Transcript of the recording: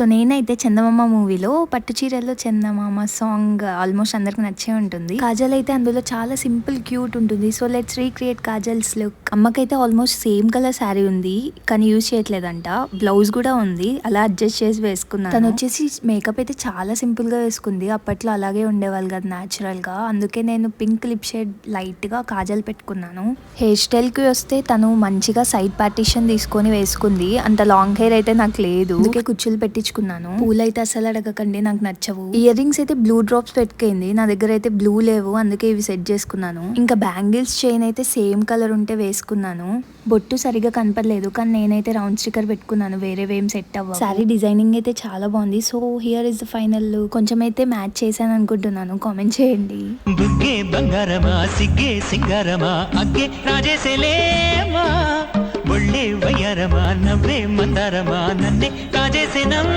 So నేనైతే చందమామ మూవీలో పట్టు చీరల్లో చందమామ సాంగ్ ఆల్మోస్ట్ అందరికి నచ్చే ఉంటుంది. కాజల్ అయితే అందులో చాలా సింపుల్ క్యూట్ ఉంటుంది. So let's recreate Kajal's look. అమ్మకైతే ఆల్మోస్ట్ సేమ్ కలర్ శారీ ఉంది కానీ యూజ్ చేయట్లేదంట. బ్లౌజ్ కూడా ఉంది, అలా అడ్జస్ట్ చేసి వేసుకున్నాను. తను వచ్చేసి మేకప్ అయితే చాలా సింపుల్ గా వేసుకుంది. అప్పట్లో అలాగే ఉండేవాళ్ళు కదా న్యాచురల్ గా. అందుకే నేను పింక్ లిప్ షేడ్ లైట్ గా కాజల్ పెట్టుకున్నాను. హెయిర్ స్టైల్ కి వస్తే తను మంచిగా సైడ్ పార్టీషన్ తీసుకొని వేసుకుంది. అంత లాంగ్ హెయిర్ అయితే నాకు లేదు, అందుకే కుచ్చులు పెట్టించుకున్నాను. పూలైతే అసలు అడగకండి, నాకు నచ్చవు. ఇయర్ రింగ్స్ అయితే బ్లూ డ్రాప్స్ పెట్టుకుంది, నా దగ్గర అయితే బ్లూ లేవు, అందుకే ఇవి సెట్ చేసుకున్నాను. ఇంకా బ్యాంగిల్స్ చైన్ అయితే సేమ్ కలర్ ఉంటే వేసుకున్నాను. బొట్టు సరిగా కనపడలేదు కానీ నేనైతే రౌండ్ స్టిక్కర్ పెట్టుకున్నాను, వేరేవేం సెట్ అవ్వ. సారీ డిజైనింగ్ అయితే చాలా బాగుంది. So here is the final. కొంచెం అయితే మ్యాచ్ చేశాను అనుకుంటున్నాను, కామెంట్ చేయండి. బుగ్గే బంగారమా సిగ్గే సింగారమా అగ్గే రాజేసేలేమా ఒళ్ళే వయ్యారమా నవ్వే మందారమా నన్నే కాజేసేనం.